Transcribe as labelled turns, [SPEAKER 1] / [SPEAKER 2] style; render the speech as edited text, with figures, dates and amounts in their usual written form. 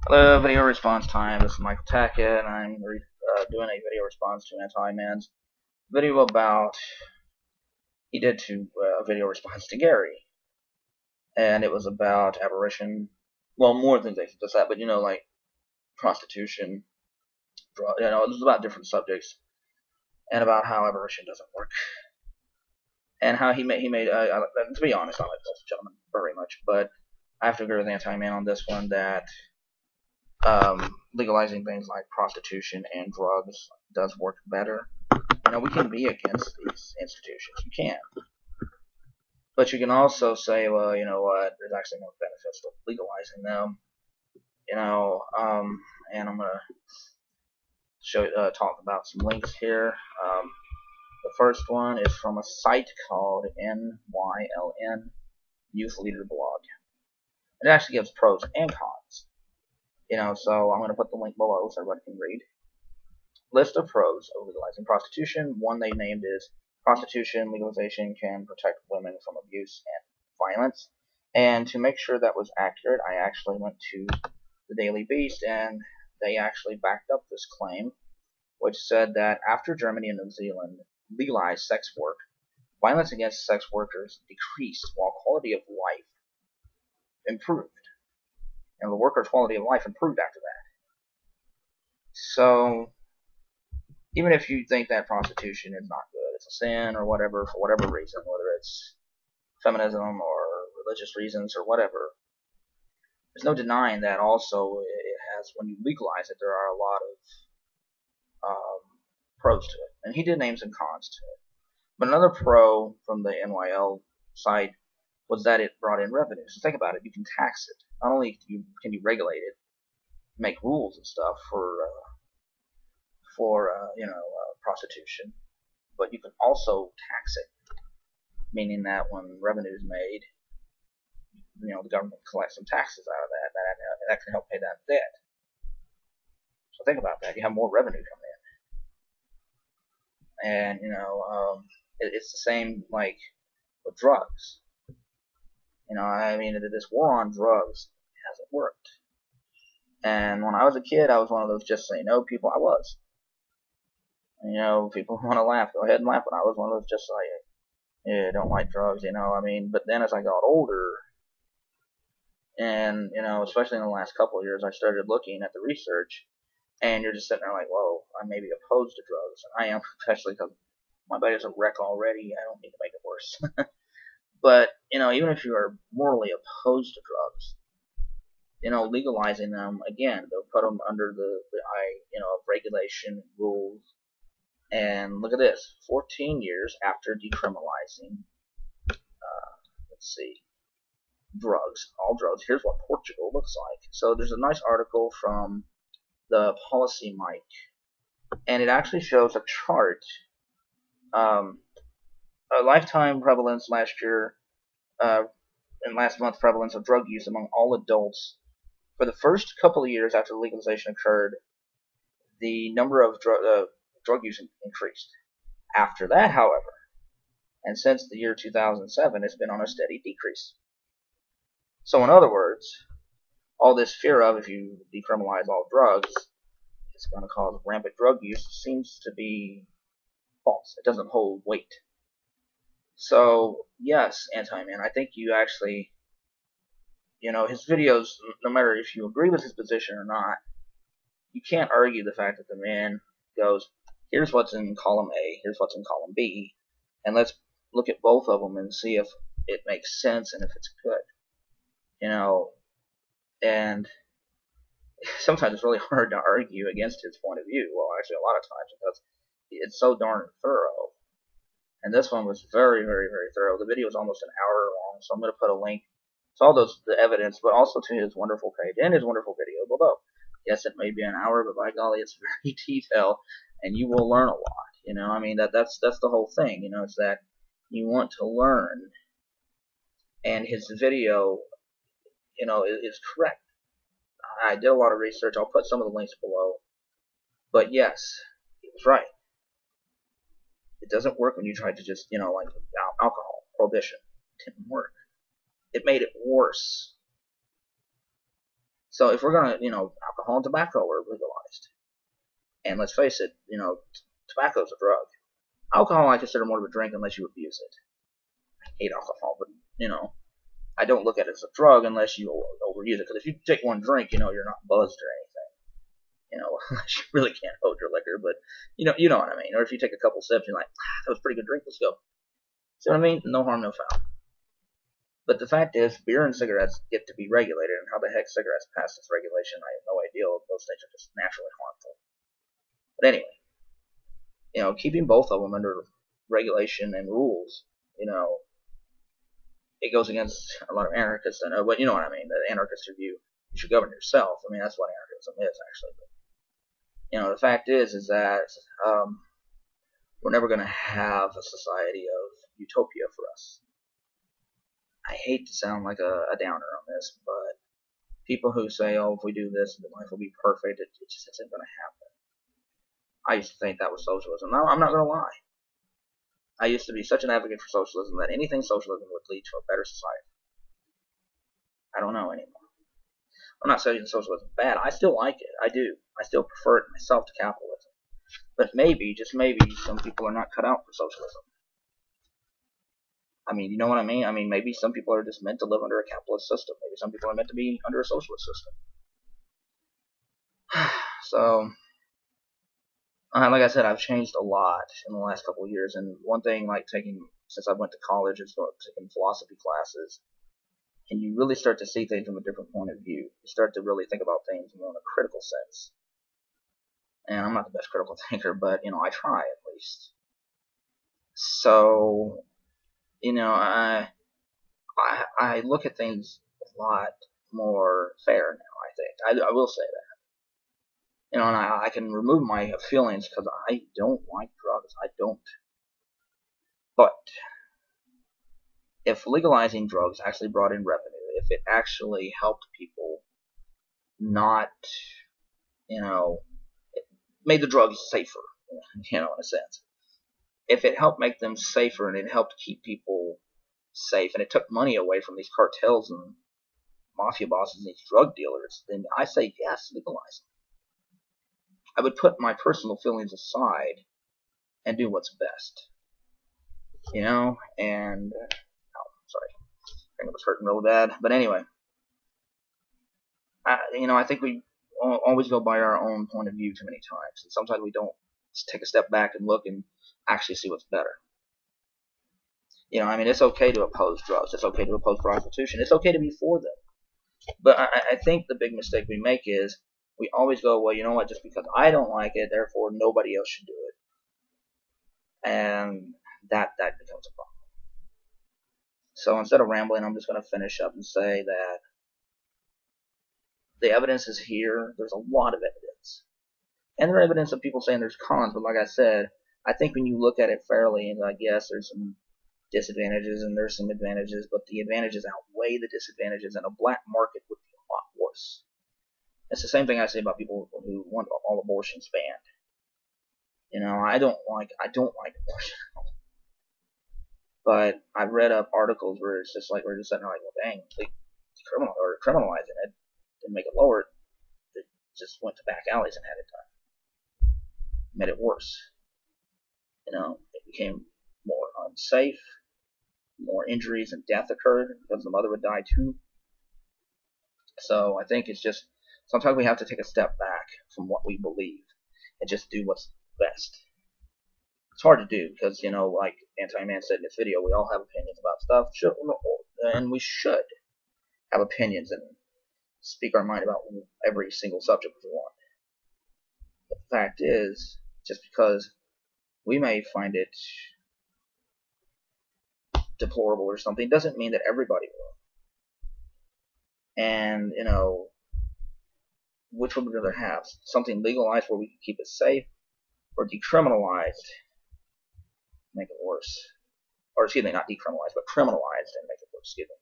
[SPEAKER 1] Hello, video response time. This is Michael Tackett, and I'm doing a video response to Anti-Man's video about he did to a video response to Gary, and it was about aberration. Well, more than just that, but like prostitution, it was about different subjects, and about how aberration doesn't work, and how he made. To be honest, I like both gentlemen very much, but I have to agree with Anti-Man on this one that legalizing things like prostitution and drugs does work better. We can be against these institutions. You can. But you can also say, well, you know what, there's actually more benefits to legalizing them. And I'm going to talk about some links here. The first one is from a site called NYLN, Youth Leader Blog. It actually gives pros and cons. So I'm going to put the link below so everybody can read. List of pros of legalizing prostitution. One they named is prostitution legalization can protect women from abuse and violence. And to make sure that was accurate, I actually went to the Daily Beast, and they actually backed up this claim, which said that after Germany and New Zealand legalized sex work, violence against sex workers decreased while quality of life improved. And the workers' quality of life improved after that. So, even if you think that prostitution is not good, it's a sin or whatever, for whatever reason, whether it's feminism or religious reasons or whatever, there's no denying that also it has, when you legalize it, there are a lot of pros to it. And he did name some cons to it. But another pro from the NYL site was that it brought in revenue. So think about it, you can tax it. Not only can you regulate it, make rules and stuff for prostitution, but you can also tax it, meaning that when revenue is made, the government collects some taxes out of that can help pay that debt. So think about that. You have more revenue coming in, and it's the same like with drugs. This war on drugs hasn't worked. And when I was a kid, I was one of those just say no people. I was. People want to laugh, go ahead and laugh, but I was one of those just like, yeah, don't like drugs, But then as I got older, and, especially in the last couple of years, I started looking at the research, and you're just sitting there like, whoa, I may be opposed to drugs. And I am, especially because my body's a wreck already. I don't need to make it worse. But, even if you are morally opposed to drugs, legalizing them, again, they'll put them under the eye, of regulation, rules. And look at this, 14 years after decriminalizing, drugs, all drugs, here's what Portugal looks like. So there's a nice article from the Policy Mike, and it actually shows a chart, a lifetime prevalence last year, and last month's prevalence of drug use among all adults. For the first couple of years after legalization occurred, the number of drug use increased. After that, however, and since the year 2007, it's been on a steady decrease. So in other words, all this fear of if you decriminalize all drugs, it's going to cause rampant drug use seems to be false. It doesn't hold weight. So, yes, Anti-Man, I think you actually, his videos, no matter if you agree with his position or not, you can't argue the fact that the man goes, here's what's in column A, here's what's in column B, and let's look at both of them and see if it makes sense and if it's good. And sometimes it's really hard to argue against his point of view. Well, actually, a lot of times, because it's so darn thorough. And this one was very, very, very thorough. The video is almost an hour long, so I'm going to put a link to all the evidence, but also to his wonderful page and his wonderful video below. Yes, it may be an hour, but by golly, it's very detailed, and you will learn a lot. That's the whole thing. It's that you want to learn, and his video, is correct. I did a lot of research. I'll put some of the links below. But yes, he was right. It doesn't work when you try to just, like alcohol, prohibition. It didn't work. It made it worse. So if we're gonna, alcohol and tobacco are legalized, and let's face it, tobacco's a drug. Alcohol I consider more of a drink unless you abuse it. I hate alcohol, but I don't look at it as a drug unless you overuse it. Because if you take one drink, you're not buzzed or anything. Unless you really can't hold your liquor, but you know what I mean. Or if you take a couple sips, you're like, that was a pretty good drink. Let's go. See what I mean? No harm, no foul. But the fact is, beer and cigarettes get to be regulated, and how the heck cigarettes pass this regulation, I have no idea. Those things are just naturally harmful. But anyway, keeping both of them under regulation and rules, it goes against a lot of anarchists. But you know what I mean. The anarchist view, you should govern yourself. I mean, that's what anarchism is, actually. But, the fact is that we're never going to have a society of utopia for us. I hate to sound like a downer on this, but people who say, oh, if we do this, then life will be perfect, it just isn't going to happen. I used to think that was socialism. Now, I'm not going to lie. I used to be such an advocate for socialism that anything socialism would lead to a better society. I don't know anymore. I'm not saying socialism is bad. I still like it. I do. I still prefer it myself to capitalism. But maybe, just maybe, some people are not cut out for socialism. I mean, you know what I mean? I mean, maybe some people are just meant to live under a capitalist system. Maybe some people are meant to be under a socialist system. So, like I said, I've changed a lot in the last couple of years. And one thing, since I went to college and started taking philosophy classes, and you really start to see things from a different point of view. You start to really think about things more in a critical sense. And I'm not the best critical thinker, but, I try at least. So, I look at things a lot more fair now, I think. I will say that. And I can remove my feelings because I don't like drugs. I don't. But if legalizing drugs actually brought in revenue, if it actually helped people not, made the drugs safer, in a sense. If it helped make them safer and it helped keep people safe and it took money away from these cartels and mafia bosses and these drug dealers, then I say yes, legalize them. I would put my personal feelings aside and do what's best. And sorry, I think it was hurting real bad. But anyway, I think we always go by our own point of view too many times, and sometimes we don't take a step back and look and actually see what's better. It's okay to oppose drugs. It's okay to oppose prostitution. It's okay to be for them. But I think the big mistake we make is we always go, well, you know what, just because I don't like it, therefore nobody else should do it. And that becomes a problem. So instead of rambling, I'm just going to finish up and say that the evidence is here. There's a lot of evidence. And there's evidence of people saying there's cons, but like I said, I think when you look at it fairly, and yes, there's some disadvantages and there's some advantages, but the advantages outweigh the disadvantages, and a black market would be a lot worse. It's the same thing I say about people who want all abortions banned. I don't like abortion. But I've read up articles where it's just like we're just sitting there like, well, dang, they criminalizing it, didn't make it lower. They just went to back alleys and had it done. Made it worse. It became more unsafe. More injuries and death occurred because the mother would die too. So I think it's just sometimes we have to take a step back from what we believe and just do what's best. It's hard to do because, like Anti-Man said in his video, we all have opinions about stuff, and we should have opinions and speak our mind about every single subject we want. But the fact is, just because we may find it deplorable or something doesn't mean that everybody will. And, which would we rather have? Something legalized where we can keep it safe, or decriminalized, make it worse? Or excuse me, not decriminalized, but criminalized and make it worse, excuse me.